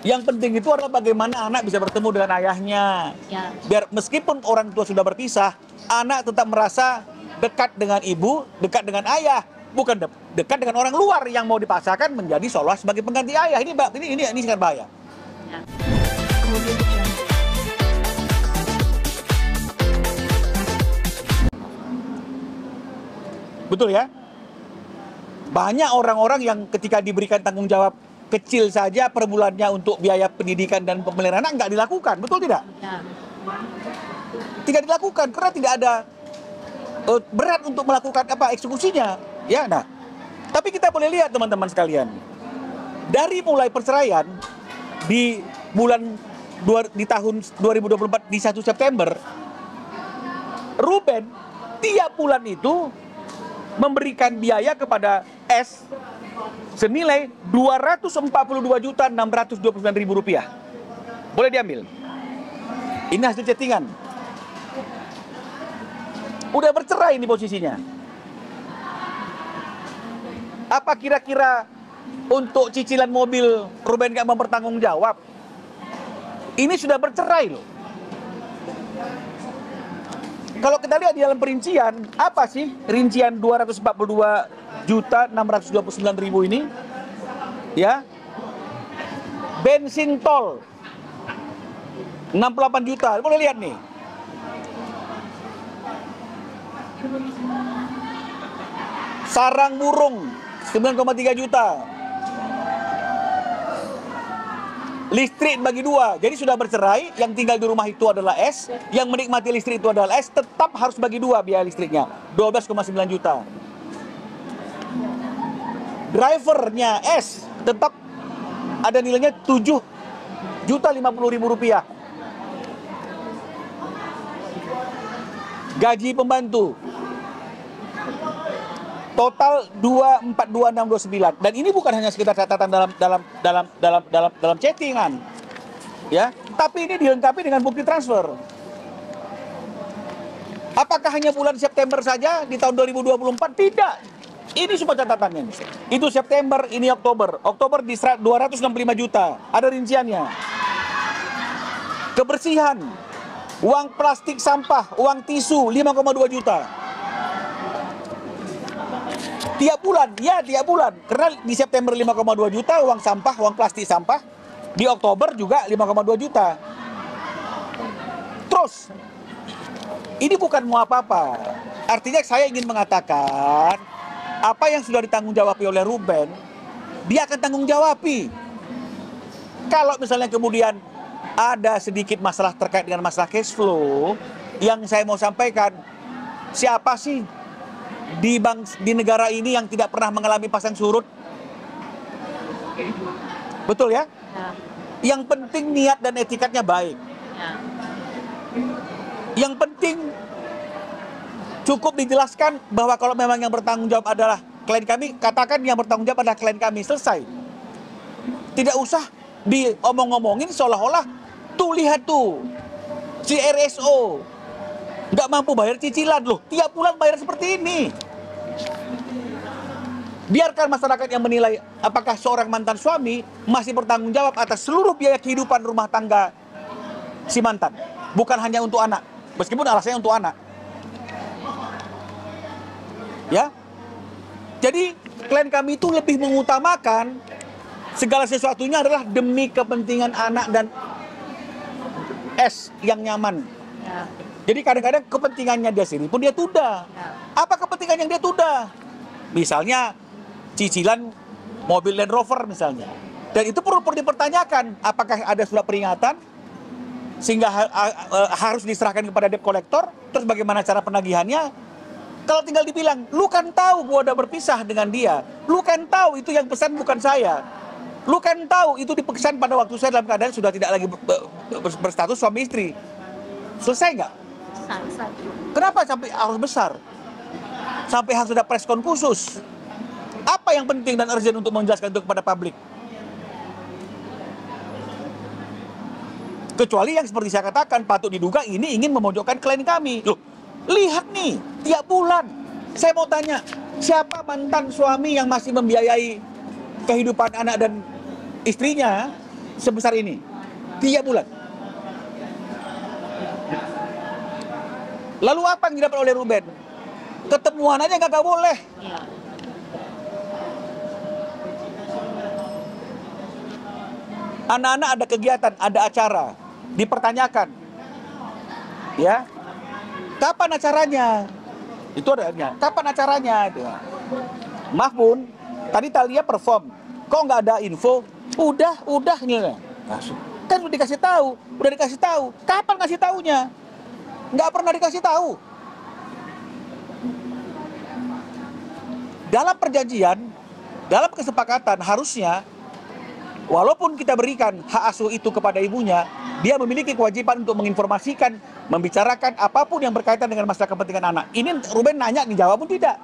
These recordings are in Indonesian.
Yang penting itu adalah bagaimana anak bisa bertemu dengan ayahnya. Ya. Biar meskipun orang tua sudah berpisah, anak tetap merasa dekat dengan ibu, dekat dengan ayah, bukan dekat dengan orang luar yang mau dipaksakan menjadi seolah sebagai pengganti ayah. Ini sangat bahaya. Ya. Kemudian Betul ya? Banyak orang-orang yang ketika diberikan tanggung jawab kecil saja per bulannya untuk biaya pendidikan dan pemeliharaan anak nggak dilakukan, betul tidak? ya. Tidak dilakukan karena tidak ada berat untuk melakukan eksekusinya. Ya, nah. Tapi kita boleh lihat teman-teman sekalian, dari mulai perceraian di tahun 2024 di 1 September, Ruben tiap bulan itu memberikan biaya kepada S senilai Rp242.629.000. Boleh diambil. Ini hasil chattingan. Udah bercerai ini posisinya. Apa kira-kira untuk cicilan mobil Ruben gak mau bertanggung jawab? Ini sudah bercerai loh. Kalau kita lihat di dalam perincian, apa sih rincian 242.629.000 ini? Ya. Bensin tol 68 juta. Boleh lihat nih. Sarang burung 9,3 juta. Listrik bagi dua, jadi sudah bercerai, yang tinggal di rumah itu adalah S, yang menikmati listrik itu adalah S, tetap harus bagi dua biaya listriknya, 12,9 juta. Drivernya S tetap ada nilainya 7.050.000 rupiah. Gaji pembantu total 242.629, dan ini bukan hanya sekedar catatan dalam chattingan, ya, tapi ini dilengkapi dengan bukti transfer. Apakah hanya bulan September saja di tahun 2024? Tidak. Ini semua catatannya. Itu September, ini Oktober. Oktober di 265 juta. Ada rinciannya. Kebersihan, uang plastik sampah, uang tisu 5,2 juta. Tiap bulan, ya tiap bulan. Karena di September 5,2 juta uang sampah, uang plastik sampah. Di Oktober juga 5,2 juta. Terus, ini bukan mau apa-apa. Artinya saya ingin mengatakan, apa yang sudah ditanggung jawabi oleh Ruben, dia akan tanggung jawabi. Kalau misalnya kemudian ada sedikit masalah terkait dengan masalah cash flow, yang saya mau sampaikan, siapa sih di negara ini yang tidak pernah mengalami pasang surut? Betul ya? Ya. Yang penting niat dan etikatnya baik. Ya. Yang penting cukup dijelaskan bahwa kalau memang yang bertanggung jawab adalah klien kami, katakan yang bertanggung jawab adalah klien kami, selesai. Tidak usah diomong-ngomongin seolah-olah tuh lihat tuh si RSO nggak mampu bayar cicilan loh, tiap bulan bayar seperti ini. Biarkan masyarakat yang menilai apakah seorang mantan suami masih bertanggung jawab atas seluruh biaya kehidupan rumah tangga si mantan, bukan hanya untuk anak, meskipun alasannya untuk anak. Ya, jadi klien kami itu lebih mengutamakan segala sesuatunya adalah demi kepentingan anak dan S yang nyaman. Ya. Jadi kadang-kadang kepentingannya dia sendiri pun dia tunda. Ya. Apa kepentingan yang dia tunda? Misalnya cicilan mobil Land Rover misalnya. Dan itu perlu dipertanyakan, apakah ada surat peringatan sehingga harus diserahkan kepada debt collector? Terus bagaimana cara penagihannya? Kalau tinggal dibilang, lu kan tahu gua udah berpisah dengan dia, lu kan tahu itu yang pesan bukan saya, lu kan tahu itu dipesan pada waktu saya dalam keadaan sudah tidak lagi berstatus suami istri. Selesai nggak? Besar. Kenapa sampai harus besar? Sampai harus ada preskon khusus? Apa yang penting dan urgent untuk menjelaskan itu kepada publik? Kecuali yang seperti saya katakan, patut diduga ini ingin memojokkan klien kami. Loh, lihat nih, tiap bulan. Saya mau tanya, siapa mantan suami yang masih membiayai kehidupan anak dan istrinya sebesar ini 3 bulan. Lalu apa yang didapat oleh Ruben? Ketemuan aja nggak boleh. Iya. Anak-anak ada kegiatan, ada acara, dipertanyakan. Ya. Kapan acaranya? Itu adanya. Kapan acaranya itu? Maaf Bun, tadi Thalia perform. Kok nggak ada info? Udah nih. Kan udah dikasih tahu. Kapan ngasih taunya? Nggak pernah dikasih tahu. Dalam perjanjian, dalam kesepakatan harusnya, walaupun kita berikan hak asuh itu kepada ibunya, dia memiliki kewajiban untuk menginformasikan, membicarakan apapun yang berkaitan dengan masalah kepentingan anak. Ini Ruben nanya, dijawab pun tidak.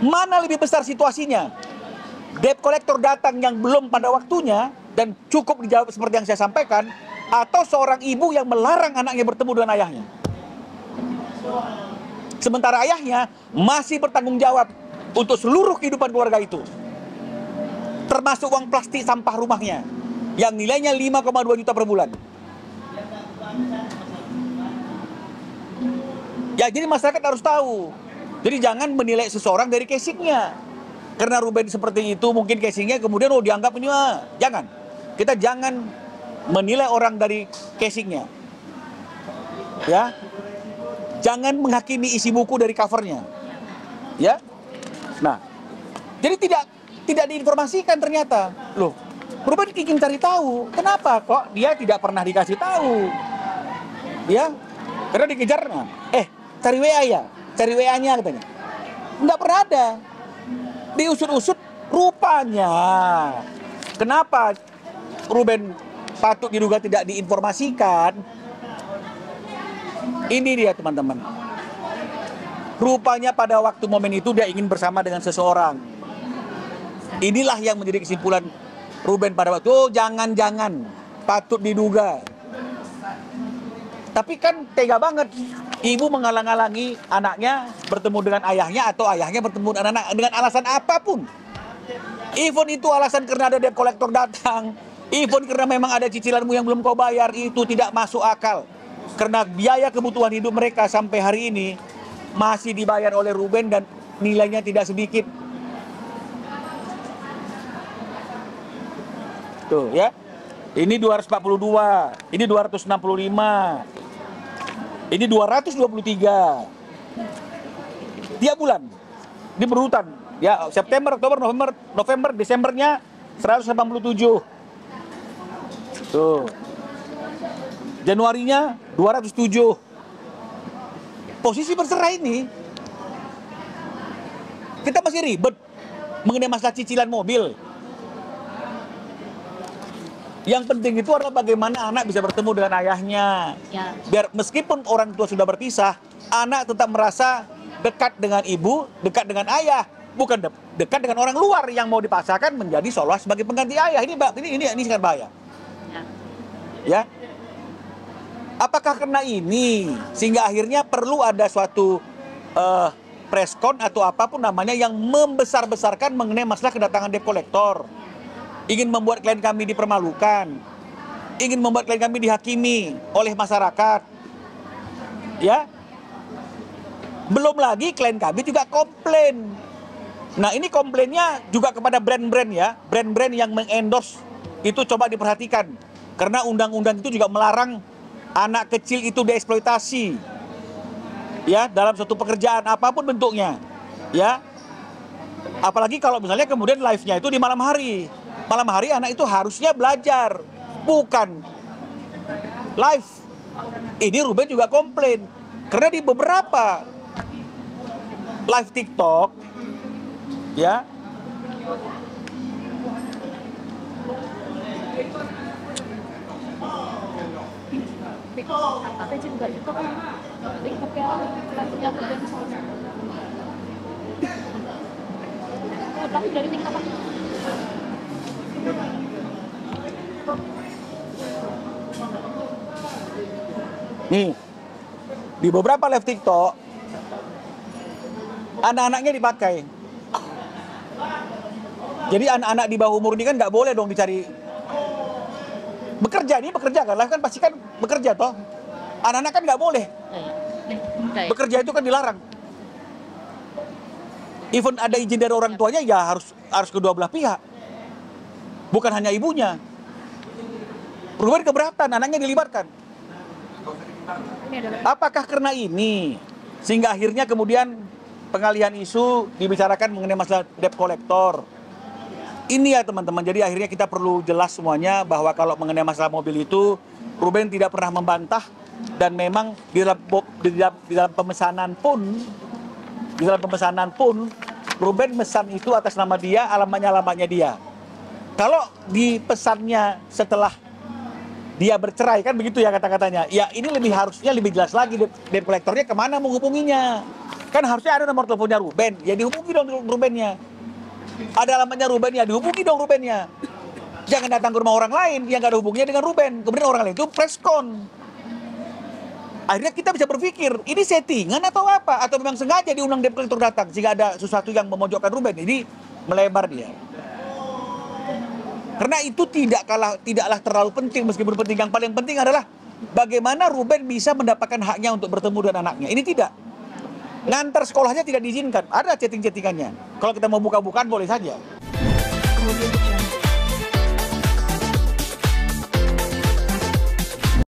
Mana lebih besar situasinya? Debt collector datang yang belum pada waktunya dan cukup dijawab seperti yang saya sampaikan, atau seorang ibu yang melarang anaknya bertemu dengan ayahnya. Sementara ayahnya masih bertanggung jawab untuk seluruh kehidupan keluarga itu. Termasuk uang plastik sampah rumahnya yang nilainya 5,2 juta per bulan. Ya, jadi masyarakat harus tahu. Jadi jangan menilai seseorang dari casingnya. Karena Ruben seperti itu, mungkin casingnya kemudian dianggap ini jangan. Kita jangan menilai orang dari casingnya. Ya. Jangan menghakimi isi buku dari covernya. Ya. Nah, jadi tidak diinformasikan ternyata. Loh, Ruben ingin cari tahu, kenapa kok dia tidak pernah dikasih tahu? Ya, karena dikejar. Cari WA ya, cari WA-nya katanya. Nggak pernah ada. Diusut-usut rupanya. Kenapa Ruben patut diduga tidak diinformasikan? Ini dia teman-teman. Rupanya pada waktu momen itu dia ingin bersama dengan seseorang. Inilah yang menjadi kesimpulan Ruben pada waktu. Oh, jangan-jangan patut diduga. Tapi kan tega banget. Ibu menghalang-halangi anaknya bertemu dengan ayahnya atau ayahnya bertemu dengan anak dengan alasan apapun. Even itu alasan karena ada debt collector datang. Even karena memang ada cicilanmu yang belum kau bayar, itu tidak masuk akal. Karena biaya kebutuhan hidup mereka sampai hari ini masih dibayar oleh Ruben dan nilainya tidak sedikit. Tuh ya. Ini 242, ini 265. Ini 223. Tiap bulan. Ini berurutan. Ya, September, Oktober, November, Desembernya 187. Tuh. Januarinya 207. Posisi bercerai ini kita masih ribet mengenai masalah cicilan mobil. Yang penting itu adalah bagaimana anak bisa bertemu dengan ayahnya. Ya. Biar meskipun orang tua sudah berpisah, anak tetap merasa dekat dengan ibu, dekat dengan ayah, bukan dekat dengan orang luar yang mau dipaksakan menjadi seolah sebagai pengganti ayah. Ini sangat bahaya. Ya. Apakah karena ini sehingga akhirnya perlu ada suatu preskon atau apapun namanya yang membesar-besarkan mengenai masalah kedatangan debt collector? Ingin membuat klien kami dipermalukan, ingin membuat klien kami dihakimi oleh masyarakat, ya. Belum lagi klien kami juga komplain. Nah, ini komplainnya juga kepada brand-brand ya, brand-brand yang mengendorse itu coba diperhatikan, karena undang-undang itu juga melarang anak kecil itu dieksploitasi, ya, dalam suatu pekerjaan apapun bentuknya, ya. Apalagi kalau misalnya kemudian live-nya itu di malam hari. Malam hari anak itu harusnya belajar, bukan live. Ini Ruben juga komplain. Karena di beberapa live TikTok, ya, Tapi juga itu kan lingkup yang Ruben soalnya. Tapi dari TikTok apa? Nih, di beberapa live TikTok anak-anaknya dipakai. Jadi anak-anak di bawah umur ini kan nggak boleh dong dicari bekerja, ini bekerja kan, lah kan pasti kan bekerja toh. Anak-anak kan nggak boleh. Bekerja itu kan dilarang. Even ada izin dari orang tuanya ya harus kedua belah pihak. Bukan hanya ibunya. Ruben keberatan, anaknya dilibatkan. Apakah karena ini sehingga akhirnya kemudian pengalihan isu dibicarakan mengenai masalah debt collector? Ini ya teman-teman, jadi akhirnya kita perlu jelas semuanya bahwa kalau mengenai masalah mobil itu Ruben tidak pernah membantah, dan memang di dalam pemesanan pun Ruben mesan itu atas nama dia, alamatnya dia. Kalau di pesannya setelah dia bercerai kan begitu ya kata-katanya, ya ini harusnya lebih jelas lagi debt collectornya kemana menghubunginya. Kan harusnya ada nomor teleponnya Ruben, ya dihubungi dong Rubennya. Ada alamatnya Ruben, ya dihubungi dong Rubennya. Jangan datang ke rumah orang lain yang gak ada hubungannya dengan Ruben, kemudian orang lain itu preskon. Akhirnya kita bisa berpikir, ini settingan atau apa? Atau memang sengaja diundang debt collector datang sehingga ada sesuatu yang memojokkan Ruben. Ini melebar dia. Karena itu tidaklah terlalu penting, meskipun penting. Yang paling penting adalah bagaimana Ruben bisa mendapatkan haknya untuk bertemu dengan anaknya. Ini tidak. Ngantar sekolahnya tidak diizinkan. Ada chatting-chattingannya. Kalau kita mau buka-bukaan boleh saja. Kemudian